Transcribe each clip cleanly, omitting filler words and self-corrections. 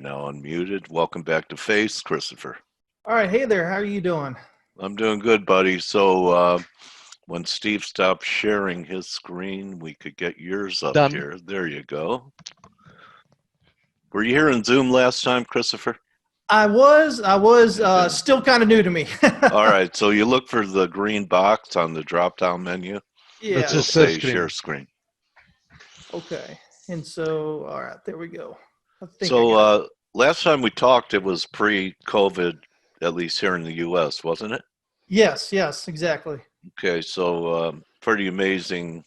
now unmuted. Welcome back to F.A.C.E, Christopher. All right. Hey there. How are you doing? I'm doing good, buddy. So when Steve stops sharing his screen, we could get yours up Done. here. There you go. Were you here in Zoom last time, Christopher? I was still kind of new to me. All right. So you look for the green box on the drop-down menu. Yeah. Let's It'll just say screen. share screen. Okay. And so, all right, there we go. Last time we talked, it was pre-COVID, at least here in the U.S., wasn't it? Yes, exactly. Okay, so pretty amazing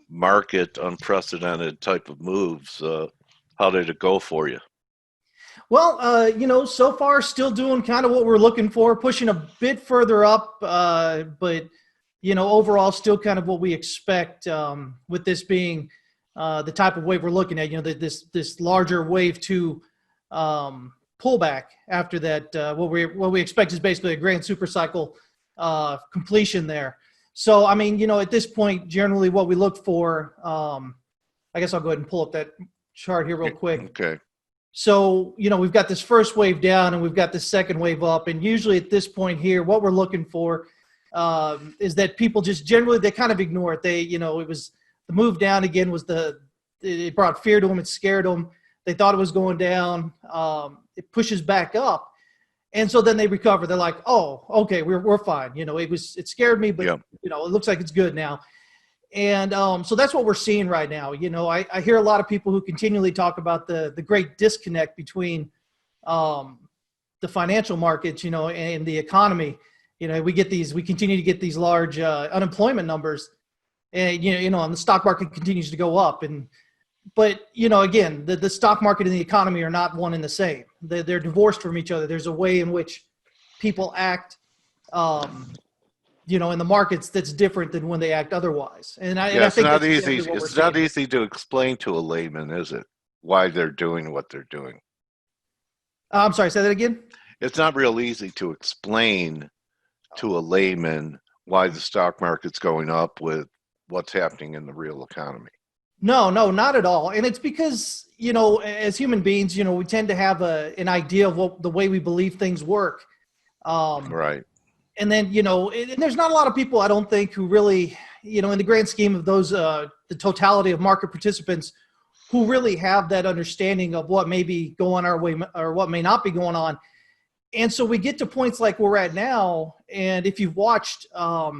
market, unprecedented type of moves. How did it go for you? Well, so far still doing kind of what we're looking for, pushing a bit further up, but overall still kind of what we expect with this being the type of wave we're looking at. This larger wave two pullback after that. What we expect is basically a grand super cycle completion there. So I mean, at this point, generally what we look for. I guess I'll go ahead and pull up that chart here real quick. Okay. So, we've got this first wave down and we've got this second wave up. And usually at this point here, what we're looking for is that people just generally, they kind of ignore it. It was the move down again it brought fear to them. It scared them. They thought it was going down. It pushes back up. And so then they recover. They're like, oh, okay, we're fine. It scared me, but it looks like it's good now. And so that's what we're seeing right now. I hear a lot of people who continually talk about the great disconnect between the financial markets, and the economy. We continue to get these large unemployment numbers, and and the stock market continues to go up. But again, the stock market and the economy are not one and the same. They're divorced from each other. There's a way in which people act. In the markets that's different than when they act otherwise. And I think not easy. It's not easy to explain to a layman, is it? Why they're doing what they're doing. I'm sorry, say that again? It's not real easy to explain to a layman why the stock market's going up with what's happening in the real economy. No, not at all. And it's because, as human beings, we tend to have an idea of the way we believe things work. Right. And then, and there's not a lot of people, I don't think, who really, in the grand scheme of those, the totality of market participants who really have that understanding of what may be going our way or what may not be going on. And so we get to points like we're at now. And if you've watched, I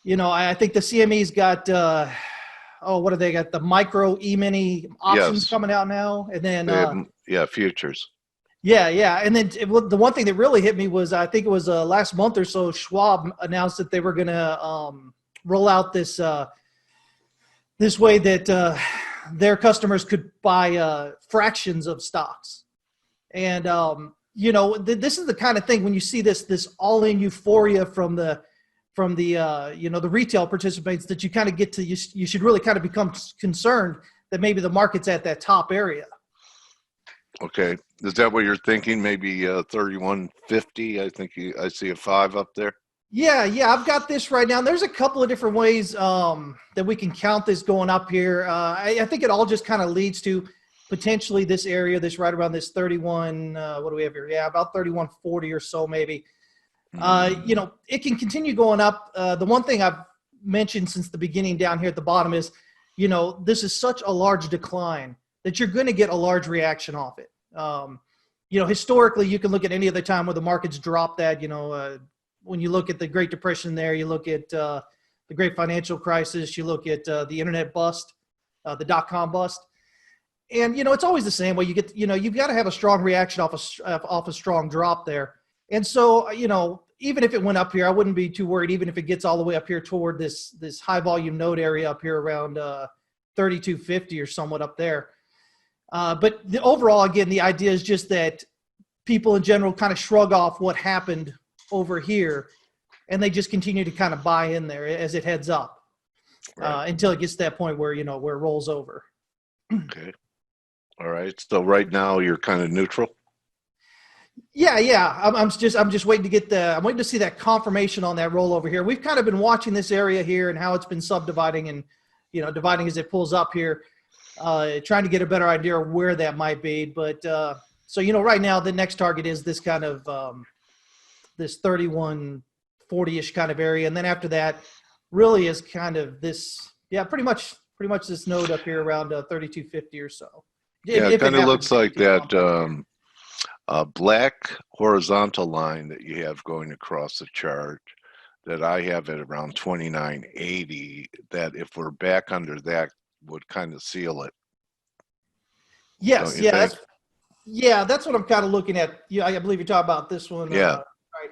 think the CME's got, what do they got? The micro E-mini options coming out now. And then, futures. Yeah. And then the one thing that really hit me was, I think it was last month or so, Schwab announced that they were going to roll out this way that their customers could buy fractions of stocks. And, this is the kind of thing when you see this all-in euphoria from the retail participants that you kind of get to, you should really kind of become concerned that maybe the market's at that top area. Okay. Is that what you're thinking? Maybe 3150. I think I see a 5 up there. Yeah. I've got this right now. And there's a couple of different ways that we can count this going up here. I think it all just kind of leads to potentially this area, this right around this 31. What do we have here? Yeah, about 3140 or so maybe. It can continue going up. The one thing I've mentioned since the beginning down here at the bottom is, this is such a large decline that you're going to get a large reaction off it. Historically, you can look at any other time where the markets drop that, when you look at the Great Depression there, you look at the Great Financial Crisis, you look at the internet bust, the dot-com bust. And, it's always the same way. You get, you've got to have a strong reaction off a strong drop there. And so, even if it went up here, I wouldn't be too worried, even if it gets all the way up here toward this high volume node area up here around 3250 or somewhat up there. But overall, again, the idea is just that people in general kind of shrug off what happened over here, and they just continue to kind of buy in there as it heads up until it gets to that point where, where it rolls over. Okay. All right. So right now you're kind of neutral. Yeah. I'm just waiting to I'm waiting to see that confirmation on that rollover here. We've kind of been watching this area here and how it's been subdividing and, dividing as it pulls up here. trying to get a better idea of where that might be. But so, right now the next target is this kind of this 3140-ish kind of area. And then after that really is kind of this, pretty much this node up here around 3250 or so. Yeah, it kind of looks like that black horizontal line that you have going across the chart that I have at around 2980, that if we're back under that would kind of seal it. Yes, that's what I'm kind of looking at. Yeah, I believe you're talking about this one right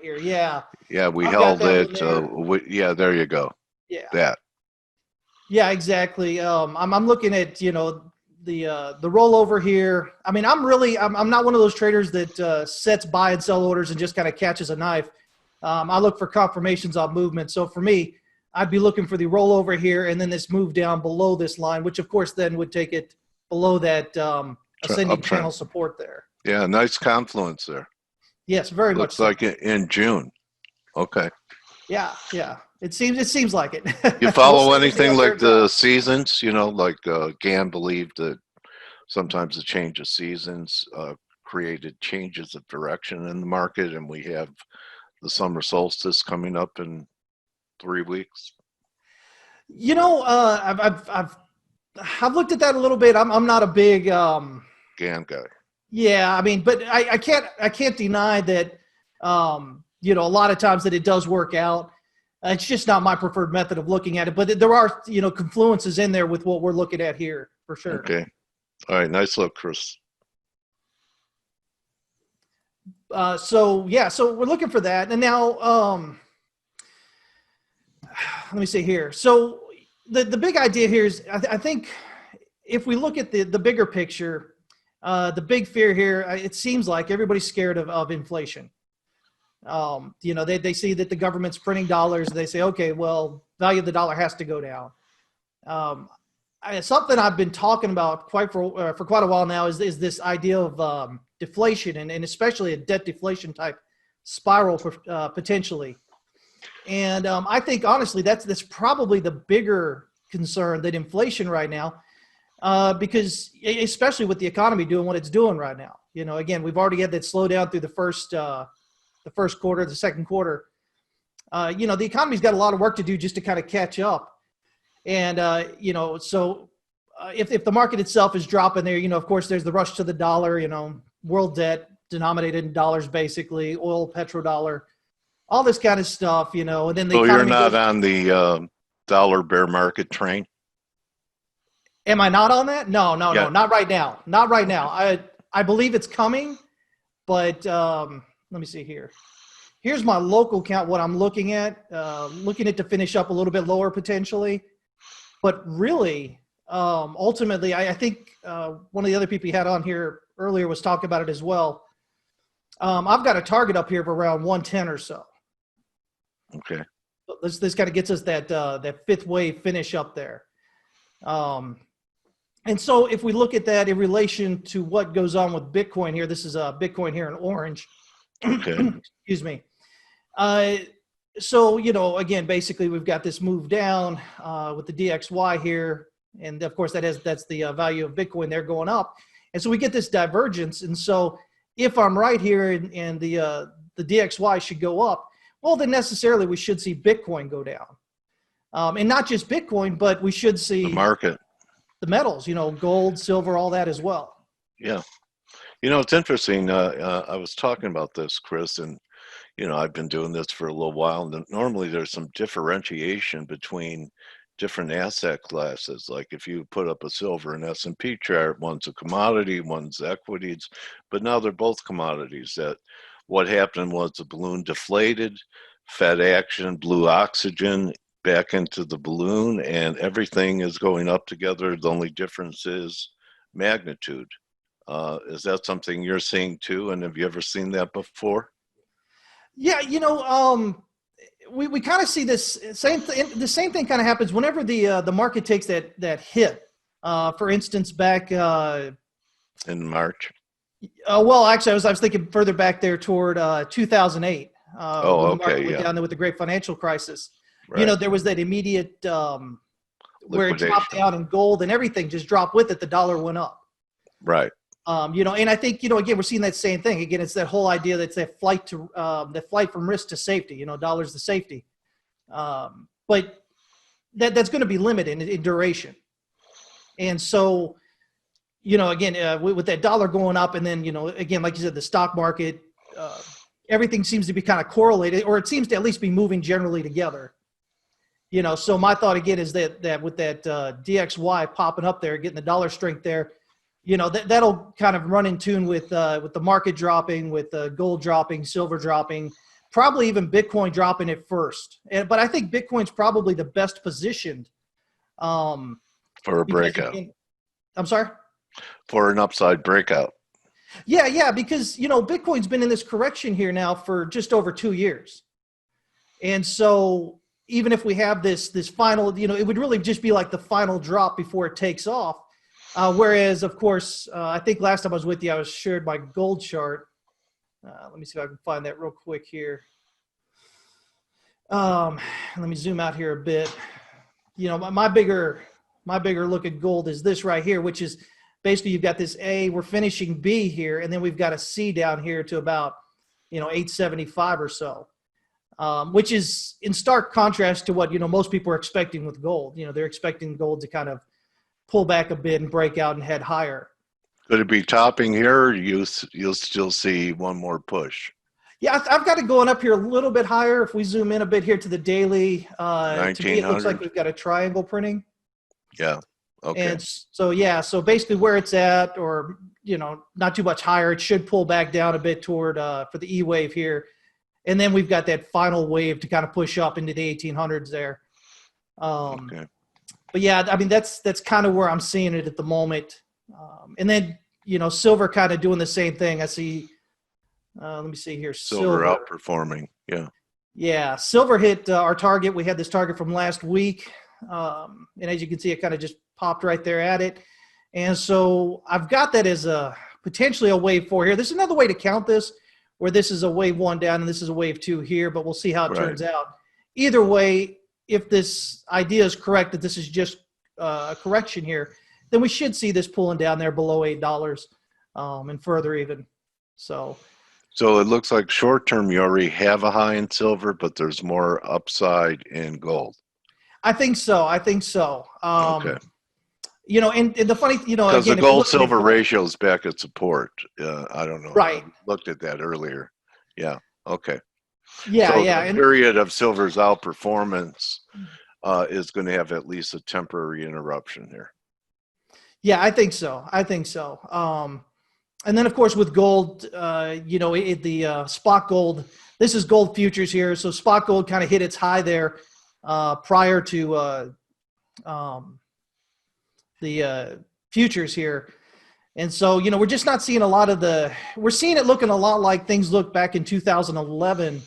here. Yeah. Yeah, we held it. There you go. Yeah. That. Yeah, exactly. I'm looking at, the rollover here. I mean, I'm not one of those traders that sets buy and sell orders and just kind of catches a knife. I look for confirmations on movement. So for me, I'd be looking for the rollover here and then this move down below this line, which of course then would take it below that ascending channel support there. Yeah, nice confluence there. Yes, very much. Looks like in June. Okay. Yeah. It seems like it. You follow anything like the seasons? Like Gann believed that sometimes the change of seasons created changes of direction in the market, and we have the summer solstice coming up in 3 weeks. I've looked at that a little bit. I'm not a big Gann guy. Yeah, I mean, but I can't deny that a lot of times that it does work out. It's just not my preferred method of looking at it, but there are confluences in there with what we're looking at here for sure. Okay, all right, nice look, Chris. So we're looking for that, and now let me see here. So the big idea here is I think if we look at the bigger picture, the big fear here, it seems like everybody's scared of inflation. They see that the government's printing dollars. They say, okay, well, value of the dollar has to go down. Something I've been talking about for quite a while now is this idea of deflation and especially a debt deflation type spiral potentially. And I think honestly that's probably the bigger concern than inflation right now, because especially with the economy doing what it's doing right now. Again, we've already had that slowdown through the first quarter, the second quarter. The economy's got a lot of work to do just to kind of catch up. And, so if the market itself is dropping there, of course, there's the rush to the dollar, world debt denominated in dollars, basically, oil, petrodollar, all this kind of stuff, and then So you're not on the dollar bear market train? Am I not on that? No, not right now. Not right now. I believe it's coming, but let me see here. Here's my local count, what I'm looking at to finish up a little bit lower potentially. But really, ultimately, I think one of the other people you had on here earlier was talking about it as well. I've got a target up here of around 110 or so. Okay. This kind of gets us that fifth wave finish up there. And so if we look at that in relation to what goes on with Bitcoin here, this is Bitcoin here in orange. Okay. Excuse me. So, again, basically we've got this move down with the DXY here. And of course that's the value of Bitcoin there going up. And so we get this divergence. And so if I'm right here and the DXY should go up, well, then necessarily we should see Bitcoin go down. And not just Bitcoin, but we should see the market, the metals, gold, silver, all that as well. Yeah. It's interesting. I was talking about this, Chris, and, I've been doing this for a little while. And normally there's some differentiation between different asset classes. Like if you put up a silver and S&P chart, one's a commodity, one's equities, but now they're both commodities. That what happened was the balloon deflated, Fed action blew oxygen back into the balloon, and everything is going up together. The only difference is magnitude. Is that something you're seeing too? And have you ever seen that before? Yeah, we kind of see this same thing. The same thing kind of happens whenever the market takes that hit. For instance, back in March. Well, actually, I was thinking further back there toward 2008. Oh, okay, went down there with the great financial crisis. Right. There was that immediate where it dropped down in gold and everything just dropped with it. The dollar went up. Right. And I think, again, we're seeing that same thing. Again, it's that whole idea that's that flight from risk to safety, dollars to safety. But that's going to be limited in duration. And so, again, with that dollar going up and then, again, like you said, the stock market, everything seems to be kind of correlated, or it seems to at least be moving generally together. So my thought again is that with that DXY popping up there, getting the dollar strength there, that'll kind of run in tune with the market dropping, with gold dropping, silver dropping, probably even Bitcoin dropping at first. But I think Bitcoin's probably the best positioned for a breakout. Again, I'm sorry? For an upside breakout. Yeah, because Bitcoin's been in this correction here now for just over 2 years, and so even if we have this final, it would really just be like the final drop before it takes off. Whereas, of course, I think last time I was with you, I was shared my gold chart. Let me see if I can find that real quick here. Let me zoom out here a bit. My bigger look at gold is this right here, which is basically you've got this A, we're finishing B here, and then we've got a C down here to about 875 or so, which is in stark contrast to what most people are expecting with gold. They're expecting gold to kind of pull back a bit and break out and head higher. Could it be topping here, or you'll still see one more push? Yeah, I've got it going up here a little bit higher. If we zoom in a bit here to the daily, to me it looks like we've got a triangle printing. Yeah. Okay. And so basically where it's at, or not too much higher, it should pull back down a bit toward for the E wave here, and then we've got that final wave to kind of push up into the 1800s there. Okay. But yeah, I mean that's kind of where I'm seeing it at the moment. And then silver kind of doing the same thing. I see. Let me see here. Silver outperforming. Yeah. Yeah, silver hit our target. We had this target from last week, and as you can see, it kind of just popped right there at it. And so I've got that as potentially a wave 4 here. There's another way to count this, where this is a wave 1 down and this is a wave 2 here, but we'll see how it turns out. Either way, if this idea is correct that this is just a correction here, then we should see this pulling down there below $8 and further even. So it looks like short term you already have a high in silver, but there's more upside in gold. I think so. Okay. And the funny, because the gold silver ratio is back at support. I don't know. Right. I looked at that earlier. Yeah. Okay. Yeah. So yeah. the period of silver's outperformance is going to have at least a temporary interruption here. Yeah, I think so. And then, of course, with gold, the spot gold, this is gold futures here. So spot gold kind of hit its high there prior to the futures here. And so, we're just not seeing a lot of we're seeing it looking a lot like things looked back in 2011,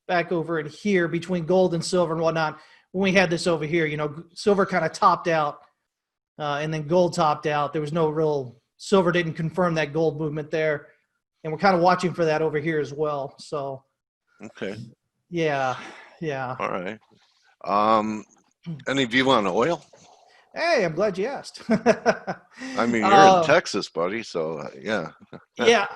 back over in here between gold and silver and whatnot. When we had this over here, silver kind of topped out and then gold topped out. There was no real silver didn't confirm that gold movement there. And we're kind of watching for that over here as well. So, okay. Yeah. All right. Any view on oil? Hey, I'm glad you asked. I mean, you're in Texas, buddy. So yeah. Yeah.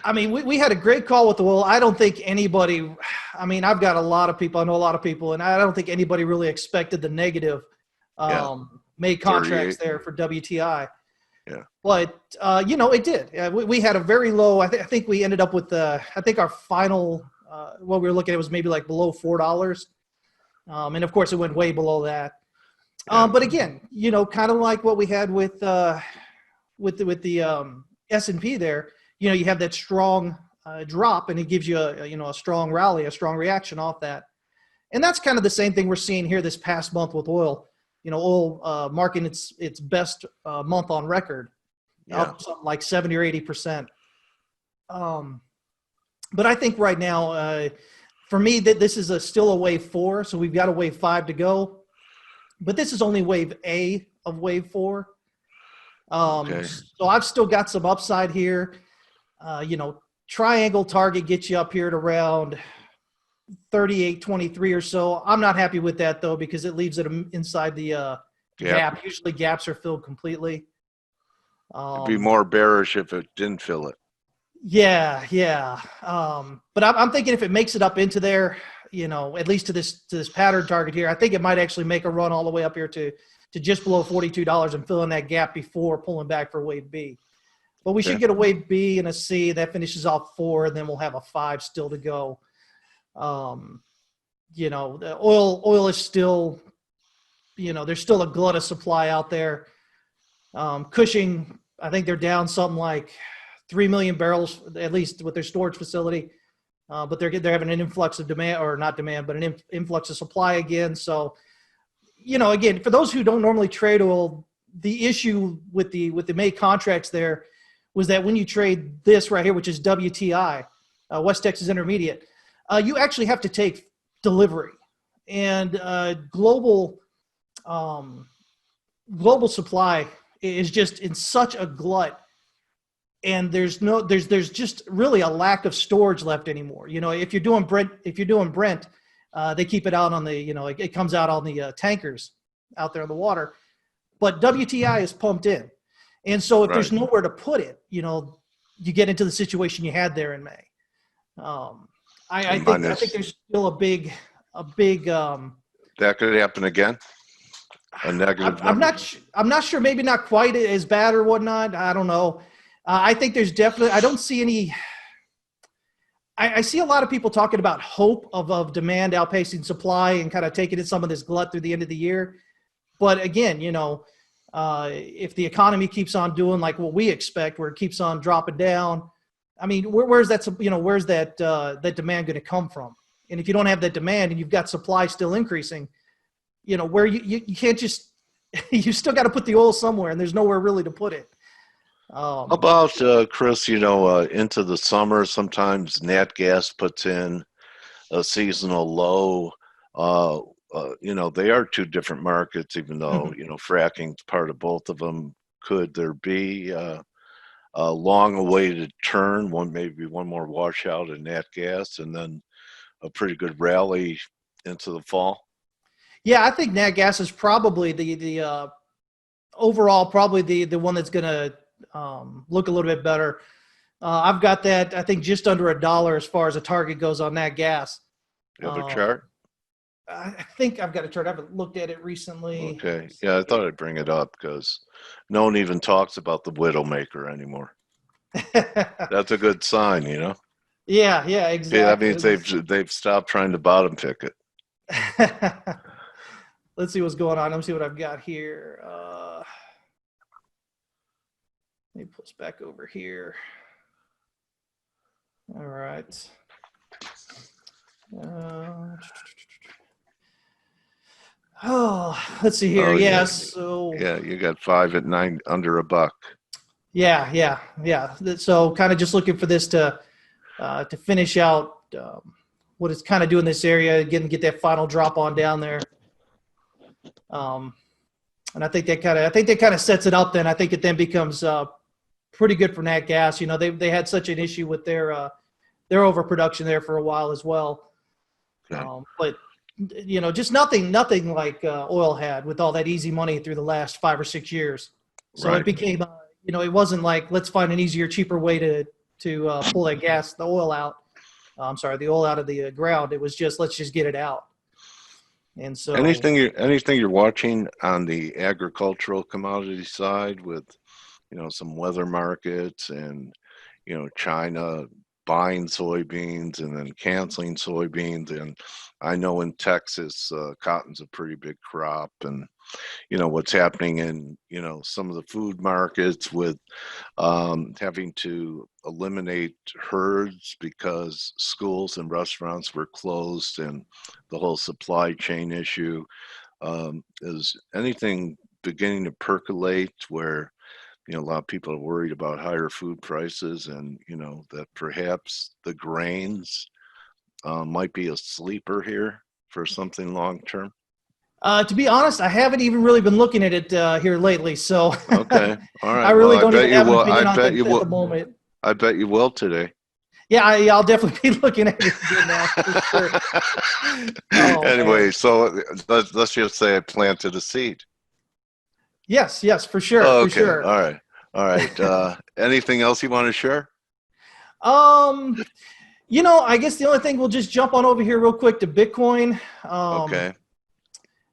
I mean, we had a great call with oil. I don't think anybody, I've got a lot of people, I know a lot of people, and I don't think anybody really expected the negative made contracts there for WTI. Yeah. But, it did. We had a very low, I think we ended up with, I think our final, what we were looking at was maybe like below $4. And of course it went way below that. But again, kind of like what we had with the S&P there, you have that strong drop and it gives you a strong rally, a strong reaction off that. And that's kind of the same thing we're seeing here this past month with oil. Oil marking its best month on record, up something like 70 or 80%. But I think right now, for me, that this is still a wave 4, so we've got a wave 5 to go. But this is only wave A of wave 4. So I've still got some upside here. Triangle target gets you up here at around 38.23 or so. I'm not happy with that though, because it leaves it inside the gap. Usually gaps are filled completely. It'd be more bearish if it didn't fill it. Yeah. But I'm thinking if it makes it up into there, at least to this pattern target here, I think it might actually make a run all the way up here to just below $42 and fill in that gap before pulling back for wave B. But we should get a wave B and a C that finishes off 4, and then we'll have a 5 still to go. The oil is still, there's still a glut of supply out there. Cushing, I think they're down something like 3 million barrels, at least with their storage facility. But they're having an influx of demand, or not demand, but an influx of supply again. So, again, for those who don't normally trade oil, the issue with the May contracts there was that when you trade this right here, which is WTI, West Texas Intermediate, you actually have to take delivery, and global supply is just in such a glut, and there's just really a lack of storage left anymore. If you're doing Brent, they keep it out on the, it comes out on the tankers out there in the water, but WTI is pumped in. And so if there's nowhere to put it, you get into the situation you had there in May. I think there's still a big that could happen again. A negative. I'm not sure. Maybe not quite as bad or whatnot. I don't know. I think there's definitely. I don't see any. I see a lot of people talking about hope of demand outpacing supply and kind of taking in some of this glut through the end of the year. But again, if the economy keeps on doing like what we expect, where it keeps on dropping down, I mean, where's that? Where's that demand going to come from? And if you don't have that demand and you've got supply still increasing, where you can't just, you still got to put the oil somewhere, and there's nowhere really to put it. How about, Chris, into the summer, sometimes nat gas puts in a seasonal low. They are two different markets, even though, fracking's part of both of them. Could there be a long-awaited turn, maybe one more washout in nat gas, and then a pretty good rally into the fall? Yeah, I think nat gas is probably the overall probably the one that's going to look a little bit better. I've got that, I think, just under $1 as far as a target goes on nat gas. You have a chart? I think I've got a chart. I haven't looked at it recently. Okay. Yeah, I thought I'd bring it up because no one even talks about the Widowmaker anymore. That's a good sign, Yeah, exactly. That means they've stopped trying to bottom pick it. Let's see what's going on. Let me see what I've got here. Let me pull this back over here. All right. Let's see here. So you got 5 at 9 under $1. Yeah. So kind of just looking for this to finish out what it's kind of doing in this area, again, get that final drop on down there. And I think that kind of sets it up. Then I think it then becomes pretty good for nat gas. They had such an issue with their overproduction there for a while as well. Okay. But just nothing like oil had with all that easy money through the last 5 or 6 years. So it became, it wasn't like let's find an easier, cheaper way to pull the oil out. The oil out of the ground. It was just let's just get it out. And so anything you're watching on the agricultural commodity side with, some weather markets and, China buying soybeans and then canceling soybeans. And I know in Texas, cotton's a pretty big crop, and, what's happening in, some of the food markets with having to eliminate herds because schools and restaurants were closed, and the whole supply chain issue. Is anything beginning to percolate where, a lot of people are worried about higher food prices, and, that perhaps the grains might be a sleeper here for something long term? To be honest, I haven't even really been looking at it here lately. So okay, all right. I really don't even have an opinion on it at the moment. I bet you will today. Yeah, I'll definitely be looking at it again now for sure. Oh Anyway, man. so let's just say I planted a seed. Yes, for sure, Oh, for okay, sure. all right. Anything else you want to share? Um, I guess the only thing we'll just jump on over here real quick to Bitcoin. Okay.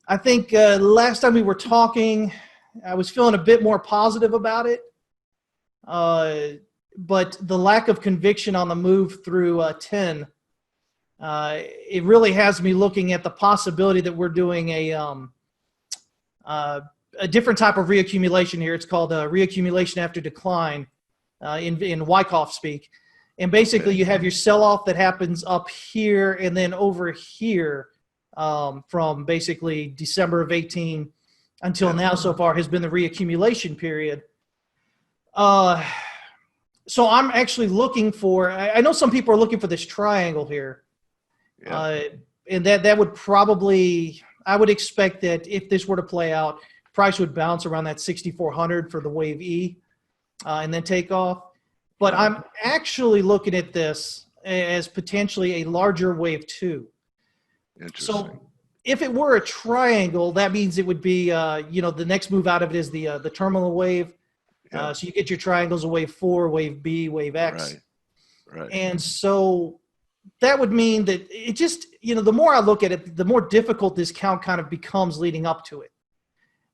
I think last time we were talking, I was feeling a bit more positive about it. But the lack of conviction on the move through 10, it really has me looking at the possibility that we're doing a different type of reaccumulation here. It's called reaccumulation after decline in Wyckoff speak. And basically, Okay. you have your sell-off that happens up here and then over here from basically December of 18 until now so far has been the reaccumulation period. So I'm actually looking for, I know some people are looking for this triangle here. Yeah. And that would probably, I would expect that if this were to play out, price would bounce around that 6,400 for the wave E and then take off. But I'm actually looking at this as potentially a larger wave 2. Interesting. So if it were a triangle, that means it would be, the next move out of it is the terminal wave. Yeah. So you get your triangles of wave 4, wave B, wave X. Right. And so that would mean that it just, the more I look at it, the more difficult this count kind of becomes leading up to it.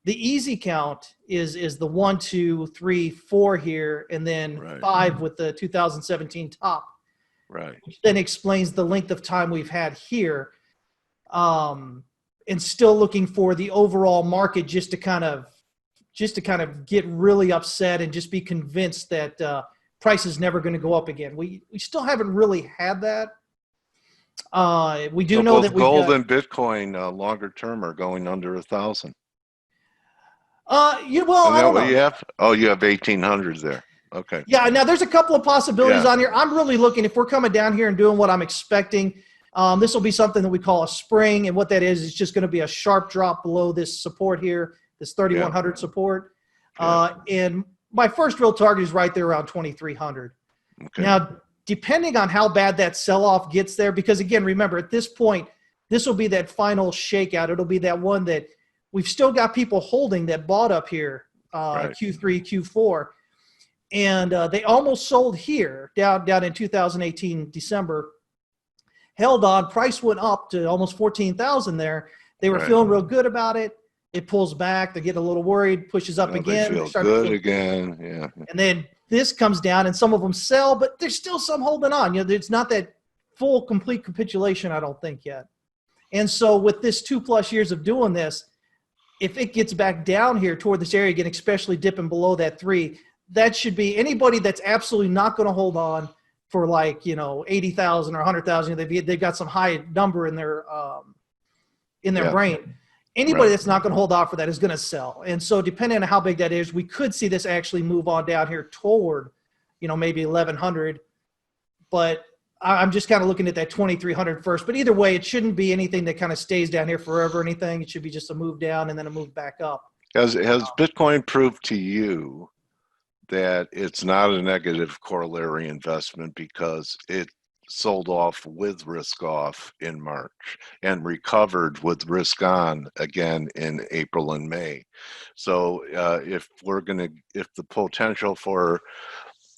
The easy count is the 1, 2, 3, 4 here, and then 5 with the 2017 top. Right. Which then explains the length of time we've had here. And still looking for the overall market just to kind of get really upset and just be convinced that price is never going to go up again. We still haven't really had that. We do know that gold and Bitcoin longer term are going under 1,000. I don't know. You have? Oh, you have 1,800 there. Okay. Yeah. Now there's a couple of possibilities on here. I'm really looking, if we're coming down here and doing what I'm expecting, this will be something that we call a spring. And what that is just going to be a sharp drop below this support here, this 3,100 support. And my first real target is right there around 2,300. Okay. Now, depending on how bad that sell-off gets there, because again, remember at this point, this will be that final shakeout. It'll be that one that we've still got people holding that bought up here, Q3, Q4. And they almost sold here down in 2018, December, held on, price went up to almost 14,000 there. They were feeling real good about it. It pulls back. They get a little worried, pushes up again. They feel good again. Yeah. And then this comes down and some of them sell, but there's still some holding on. It's not that full, complete capitulation, I don't think yet. And so with this 2+ years of doing this, if it gets back down here toward this area again, especially dipping below that 3, that should be anybody that's absolutely not going to hold on for 80,000 or 100,000. They've got some high number in their brain. Anybody that's not going to hold out for that is going to sell. And so depending on how big that is, we could see this actually move on down here toward, maybe 1,100. But I'm just kind of looking at that 2,300 first. But either way, it shouldn't be anything that kind of stays down here forever or anything. It should be just a move down and then a move back up. Has Bitcoin proved to you that it's not a negative corollary investment because it sold off with risk off in March and recovered with risk on again in April and May? So if the potential for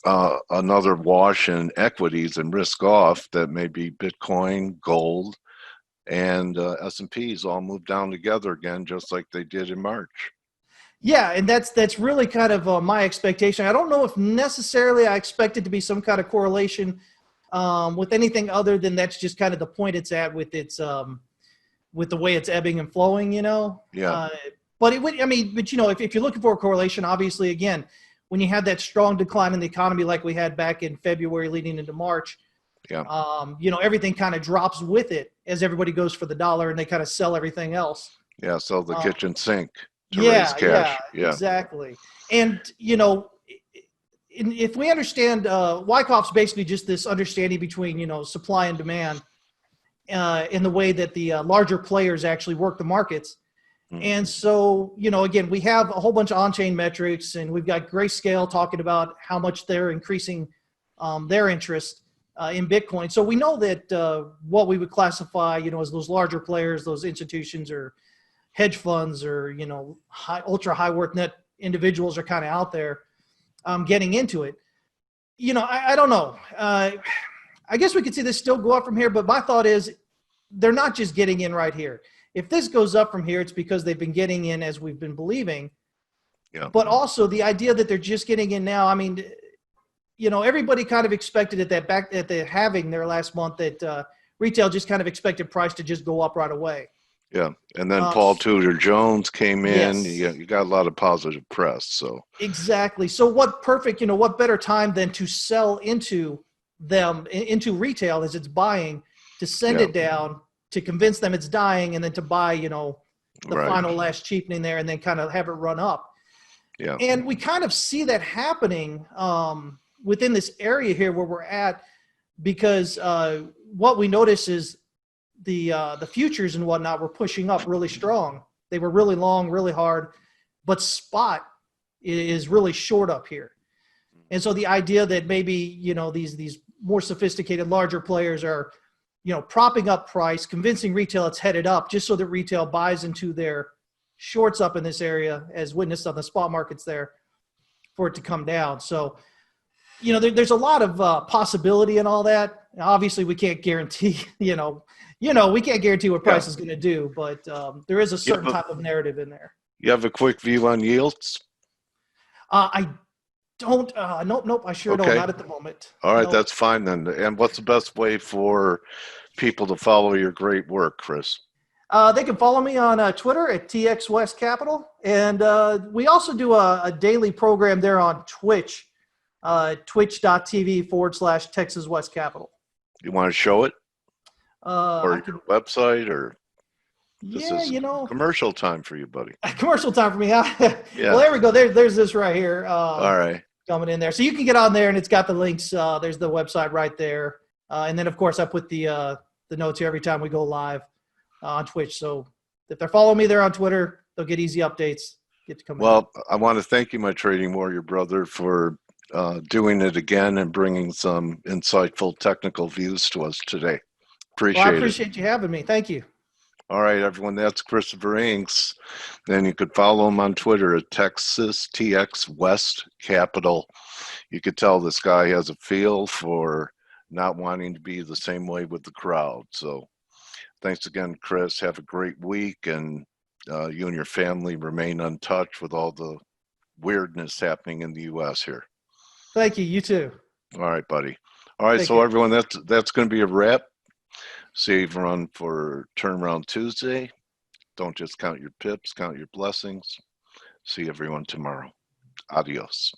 another wash in equities and risk off, that may be Bitcoin, gold, and S&Ps all move down together again, just like they did in March. Yeah, and that's really kind of my expectation. I don't know if necessarily I expect it to be some kind of correlation with anything other than that's just kind of the point it's at with its with the way it's ebbing and flowing, Yeah. But it would, if you're looking for a correlation, obviously, again, when you had that strong decline in the economy like we had back in February leading into March, everything kind of drops with it as everybody goes for the dollar and they kind of sell everything else. Yeah, so the kitchen sink to raise cash. Yeah, exactly. And, if we understand, Wyckoff's basically just this understanding between, supply and demand in the way that the larger players actually work the markets. And so, again, we have a whole bunch of on-chain metrics, and we've got Grayscale talking about how much they're increasing their interest in Bitcoin. So we know that what we would classify, as those larger players, those institutions or hedge funds or, ultra high worth net individuals are kind of out there getting into it. I don't know. I guess we could see this still go up from here, but my thought is they're not just getting in right here. If this goes up from here, it's because they've been getting in as we've been believing. Yeah. But also the idea that they're just getting in now, I mean, everybody kind of expected at that back at the halving there last month that retail just kind of expected price to just go up right away. Yeah. And then Paul Tudor Jones came in. Yes. You got a lot of positive press. So exactly. So what better time than to sell into them, into retail as it's buying, to send it down, to convince them it's dying, and then to buy, the final last cheapening there and then kind of have it run up. Yeah. And we kind of see that happening within this area here where we're at, because what we notice is the futures and whatnot were pushing up really strong. They were really long, really hard, but spot is really short up here. And so the idea that maybe, these more sophisticated, larger players are, propping up price, convincing retail it's headed up just so that retail buys into their shorts up in this area, as witnessed on the spot markets there, for it to come down. So, there's a lot of possibility in all that. Obviously, we can't guarantee, we can't guarantee what price is going to do, but there is a certain type of narrative in there. You have a quick view on yields? I don't. Nope. I sure don't. Not at the moment. All right, that's fine then. And what's the best way for people to follow your great work, Chris? They can follow me on Twitter at TX West Capital, and we also do a daily program there on Twitch, twitch.tv/Texas West Capital. You want to show it? Or your website, or this is commercial time for you, buddy. Commercial time for me, huh? Well, there we go. There's this right here. All right. Coming in there. So you can get on there, and it's got the links. There's the website right there. And then, of course, I put the notes here every time we go live on Twitch. So if they're following me there on Twitter, they'll get easy updates. Get to come in. Well, I want to thank you, my trading warrior brother, for doing it again and bringing some insightful technical views to us today. Appreciate it. I appreciate you having me. Thank you. All right, everyone, that's Christopher Inks. Then you could follow him on Twitter at Texas TX West Capital. You could tell this guy has a feel for not wanting to be the same way with the crowd. So thanks again, Chris. Have a great week, and you and your family remain untouched with all the weirdness happening in the U.S. here. Thank you. You too. All right, buddy. All right, so everyone, that's going to be a wrap. Save run for Turnaround Tuesday. Don't just count your pips, count your blessings. See everyone tomorrow. Adios.